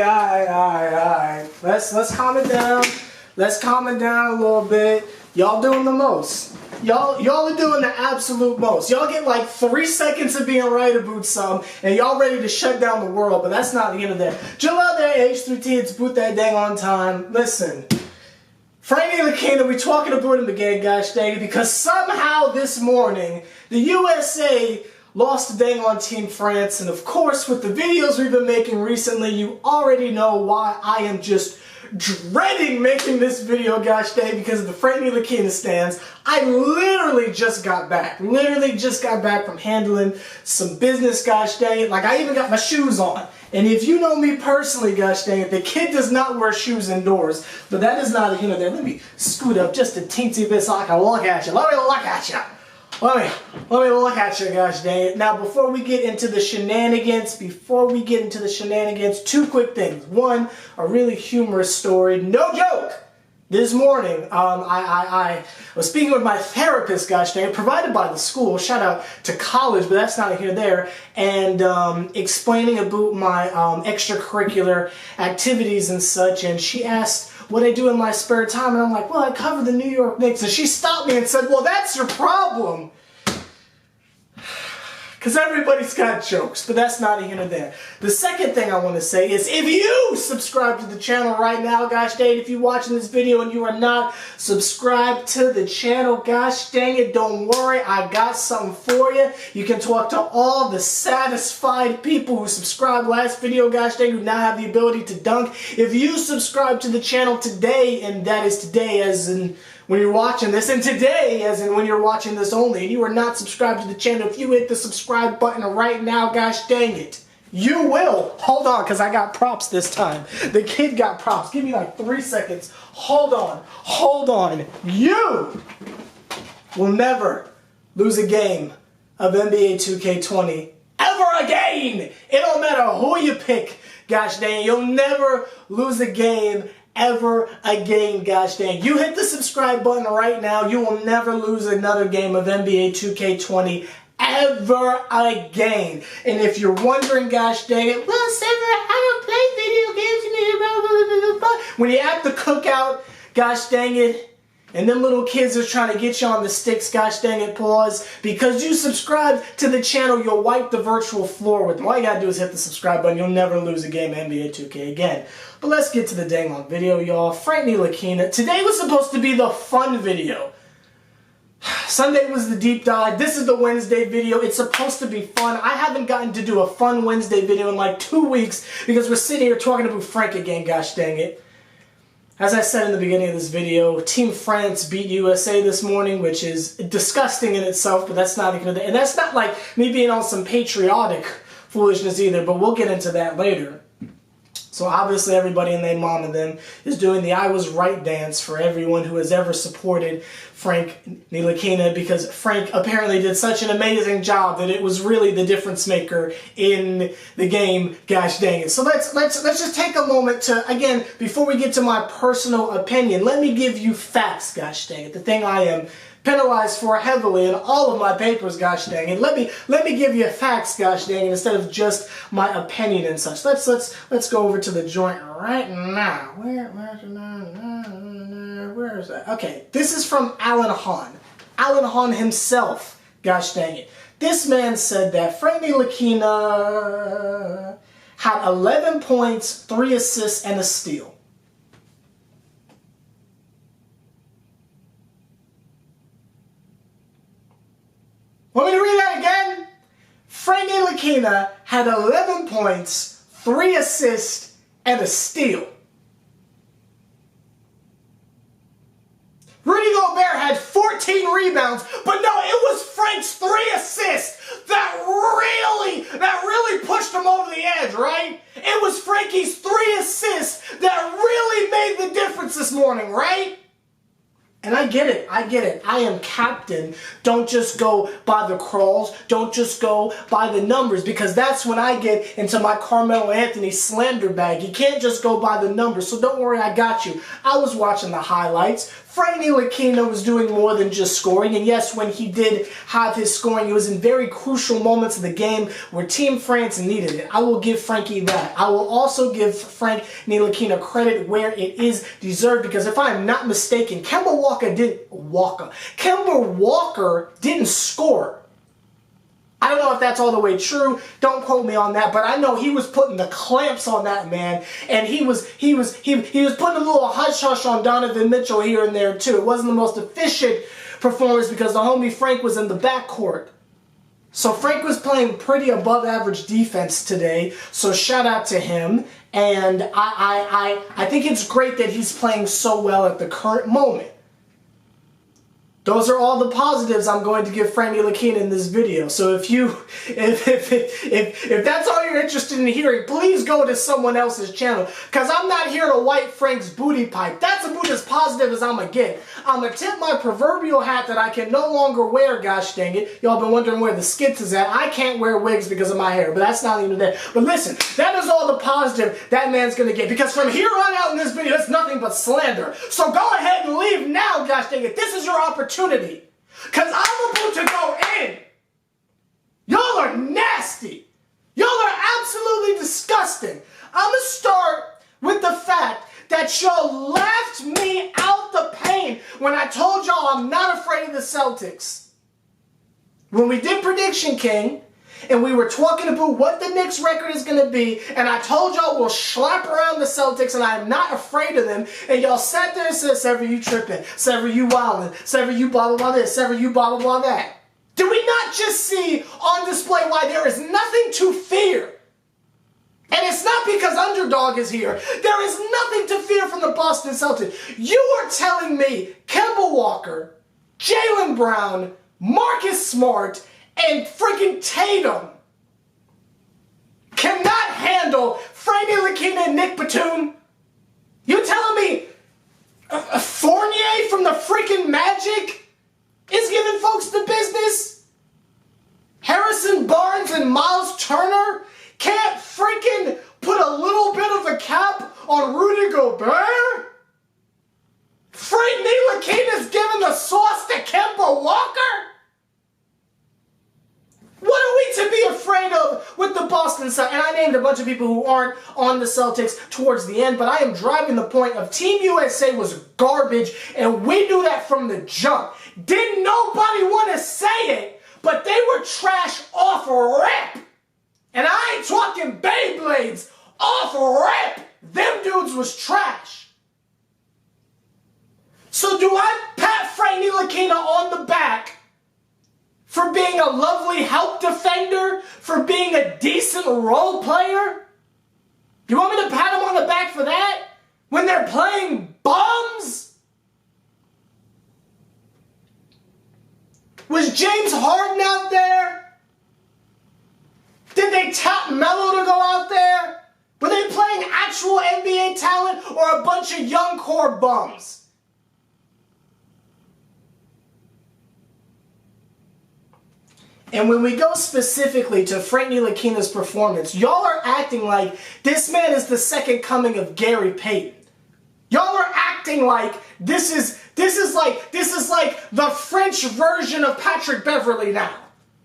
Alright. Let's calm it down. Let's calm it down a little bit. Y'all doing the most. Y'all are doing the absolute most. Y'all get like 3 seconds of being right about something, and y'all ready to shut down the world, but that's not the end of that. Chill out there, H+III+T, it's boot that dang on time. Listen, Ntilikina, we talking about him again, gosh dang it, because somehow this morning, the USA lost the dang on Team France, and of course, with the videos we've been making recently, you already know why I am just dreading making this video, gosh dang, because of the Ntilikina stands. I literally just got back. From handling some business, gosh dang it. Like, I even got my shoes on. And if you know me personally, gosh dang it, the kid does not wear shoes indoors. But that is not, you know, let me scoot up just a teensy bit so I can look at you. Let me look at you. Let me look at you, gosh dang it. Now, before we get into the shenanigans, two quick things. One, a really humorous story, no joke. This morning, I was speaking with my therapist, gosh dang it, provided by the school. Shout out to college, but that's not here there. And explaining about my extracurricular activities and such. And she asked what I do in my spare time, and I'm like, well, I cover the New York Knicks. And she stopped me and said, well, that's your problem. Because everybody's got jokes, but that's not here nor there. The second thing I want to say is, if you subscribe to the channel right now, gosh dang it, if you're watching this video and you are not subscribed to the channel, gosh dang it, don't worry, I got something for you. You can talk to all the satisfied people who subscribed last video, gosh dang, who now have the ability to dunk. If you subscribe to the channel today, and that is today as in when you're watching this, and today as in when you're watching this only, and you are not subscribed to the channel, if you hit the subscribe button right now, gosh dang it, you will. Hold on, because I got props this time. The kid got props. Give me like 3 seconds. Hold on. You will never lose a game of NBA 2K20 ever again. It don't matter who you pick, gosh dang, you'll never lose a game ever again, gosh dang. You hit the subscribe button right now, you will never lose another game of NBA 2K20 ever again. And if you're wondering, gosh dang it, well, Sever, I don't play video games, when you're at the cookout, gosh dang it, and them little kids are trying to get you on the sticks, gosh dang it, pause. Because you subscribe to the channel, you'll wipe the virtual floor with them. All you gotta do is hit the subscribe button. You'll never lose a game of NBA 2K again. But let's get to the dang on video, y'all. Ntilikina. Today was supposed to be the fun video. Sunday was the deep dive. This is the Wednesday video. It's supposed to be fun. I haven't gotten to do a fun Wednesday video in like 2 weeks because we're sitting here talking about Frank again, gosh dang it. As I said in the beginning of this video, Team France beat USA this morning, which is disgusting in itself, but that's not even, and that's not like me being on some patriotic foolishness either, but we'll get into that later. So obviously everybody and their mom and them is doing the I was right dance for everyone who has ever supported Ntilikina, because Frank apparently did such an amazing job that it was really the difference maker in the game, gosh dang it. So let's just take a moment to, again, before we get to my personal opinion, let me give you facts, gosh dang it, the thing I am penalized for heavily in all of my papers, gosh dang it. Let me give you facts, gosh dang it, instead of just my opinion and such. Let's go over to the joint right now. Where is that? Okay, this is from Alan Hahn. Alan Hahn himself, gosh dang it. This man said that Ntilikina had 11 points, 3 assists, and a steal. Want me to read that again? Ntilikina had 11 points, 3 assists, and a steal. Rudy Gobert had 14 rebounds, but no, it was Frank's 3 assists that really pushed him over the edge, right? It was Frankie's 3 assists that really made the difference this morning, right? And I get it. I am captain. Don't just go by the crawls. Don't just go by the numbers, because that's when I get into my Carmelo Anthony slander bag. You can't just go by the numbers. So don't worry, I got you. I was watching the highlights. Frank Ntilikina was doing more than just scoring, and yes, when he did have his scoring, it was in very crucial moments of the game where Team France needed it. I will give Frankie that. I will also give Frank Ntilikina credit where it is deserved, because if I'm not mistaken, Kemba Walker didn't score. I don't know if that's all the way true. Don't quote me on that, but I know he was putting the clamps on that man, and he was putting a little hush hush on Donovan Mitchell here and there too. It wasn't the most efficient performance because the homie Frank was in the backcourt. So Frank was playing pretty above average defense today. So shout out to him, and I think it's great that he's playing so well at the current moment. Those are all the positives I'm going to give Frank Ntilikina in this video. So if that's all you're interested in hearing, please go to someone else's channel, because I'm not here to wipe Frank's booty pipe. That's about as positive as I'm going to get. I'm going to tip my proverbial hat that I can no longer wear, gosh dang it. Y'all been wondering where the skits is at. I can't wear wigs because of my hair, but that's not even there. But listen, that is all the positive that man's going to get, because from here on out in this video, it's nothing but slander. So go ahead and leave now, gosh dang it. This is your opportunity. Because I'm about to go in. Y'all are nasty. Y'all are absolutely disgusting. I'm going to start with the fact that y'all laughed me out the pain when I told y'all I'm not afraid of the Celtics. When we did Prediction King, and we were talking about what the Knicks record is going to be, and I told y'all we'll slap around the Celtics and I'm not afraid of them, and y'all sat there and said, Sever, you tripping, Sever, you wildin', Sever, you blah blah blah this, Sever, you blah blah blah that. Did we not just see on display why there is nothing to fear? And it's not because underdog is here. There is nothing to fear from the Boston Celtics. You are telling me Kemba Walker, Jaylen Brown, Marcus Smart, and freaking Tatum cannot handle Frank Ntilikina and Nick Batum? You telling me Fournier from the freaking Magic is giving folks the business? Harrison Barnes and Miles Turner can't freaking put a little bit of a cap on Rudy Gobert? Frank Ntilikina's giving the sauce to Kemba Walker? What are we to be afraid of with the Boston Celtics? And I named a bunch of people who aren't on the Celtics towards the end, but I am driving the point of Team USA was garbage, and we knew that from the jump. Didn't nobody want to say it, but they were trash off rip. And I ain't talking Beyblades, off rip. Them dudes was trash. So do I pat Frank Ntilikina on the back for being a lovely help defender, for being a decent role player? You want me to pat him on the back for that? When they're playing bums? Was James Harden out there? Did they tap Melo to go out there? Were they playing actual NBA talent or a bunch of young core bums? And when we go specifically to Frank Ntilikina's performance, y'all are acting like this man is the second coming of Gary Payton. Y'all are acting like this is like the French version of Patrick Beverley now.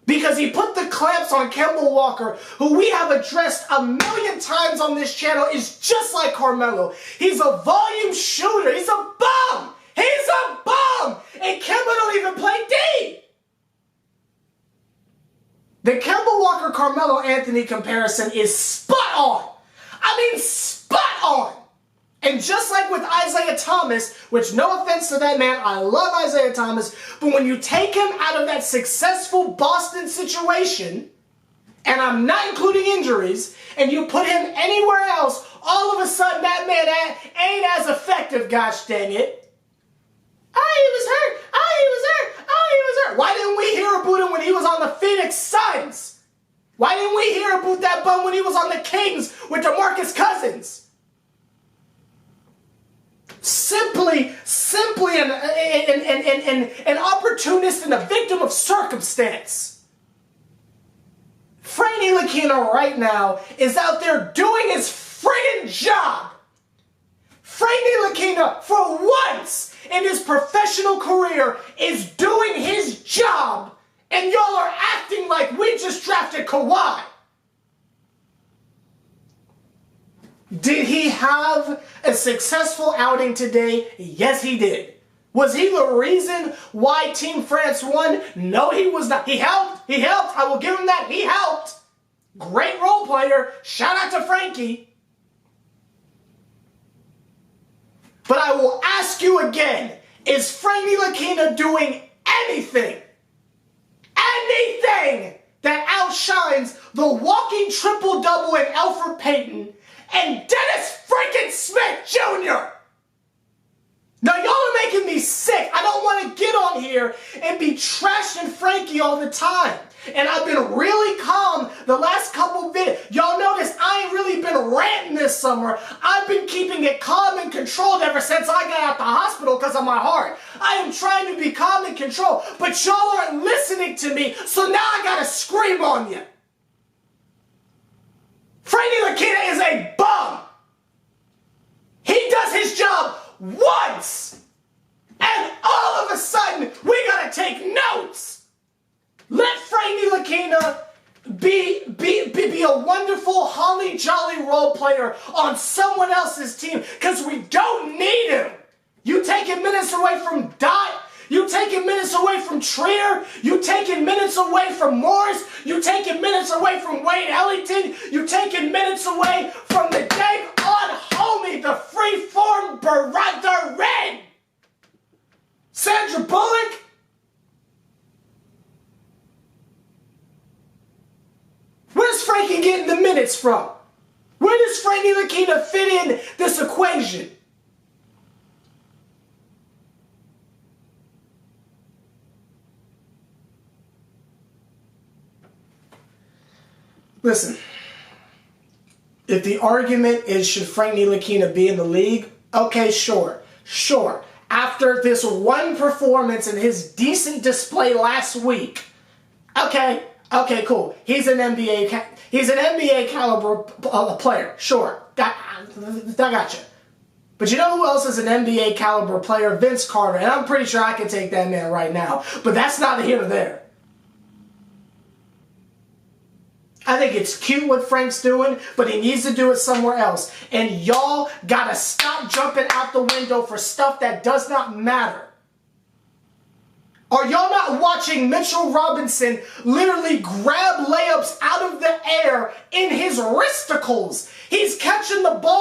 Because he put the clamps on Kemba Walker, who we have addressed a million times on this channel, is just like Carmelo. He's a volume shooter. He's a bum. He's a bum. And Kemba don't even play D. The Kemba Walker-Carmelo Anthony comparison is spot on. I mean, spot on. And just like with Isaiah Thomas, which no offense to that man, I love Isaiah Thomas, but when you take him out of that successful Boston situation, and I'm not including injuries, and you put him anywhere else, all of a sudden that man ain't as effective, gosh dang it. Oh, he was hurt. Oh, he was hurt. Oh, he was hurt. Why didn't we hear about him when he was on the Phoenix Suns? Why didn't we hear about that bum when he was on the Kings with DeMarcus Cousins? Simply an opportunist and a victim of circumstance. Frank Ntilikina right now is out there doing his friggin' job. Frank Ntilikina, for once in his professional career is doing his job, and y'all are acting like we just drafted Kawhi. Did he have a successful outing today? Yes, he did. Was he the reason why Team France won? No, he was not. He helped. He helped. I will give him that. He helped. Great role player. Shout out to Frankie. But I will ask you again, is Frank Ntilikina doing anything that outshines the walking triple-double in Elfrid Payton and Dennis freaking Smith Jr.? Now, y'all are making me sick. I don't want to get on here and be trashing Frankie all the time. And I've been really calm the last couple videos. Y'all notice I ain't really been ranting this summer. I've been keeping it calm and controlled ever since I got out the hospital because of my heart. I am trying to be calm and controlled, but y'all aren't listening to me, so now I gotta scream on you. Frank Ntilikina is a bum. He does his job once, and all of a sudden, we gotta take notes. Let Frank Ntilikina be a wonderful, holly jolly role player on someone else's team, because we don't need him. You taking minutes away from Dot. You taking minutes away from Trier. You taking minutes away from Morris. You taking minutes away from Wade Ellington. You taking minutes away from the dang on homie, the free-form brother Red. Sandra Bullock. Where's Frankie getting the minutes from? Where does Frank Ntilikina fit in this equation? Listen, if the argument is should Frank Ntilikina be in the league, okay, sure. After this one performance and his decent display last week, okay, cool. He's an NBA caliber player, sure. I gotcha. But you know who else is an NBA caliber player? Vince Carter, and I'm pretty sure I can take that man right now. But that's neither here nor there. I think it's cute what Frank's doing, but he needs to do it somewhere else. And y'all gotta stop jumping out the window for stuff that does not matter. Are y'all not watching Mitchell Robinson literally grab layups out of the air in his wristicles? He's catching the ball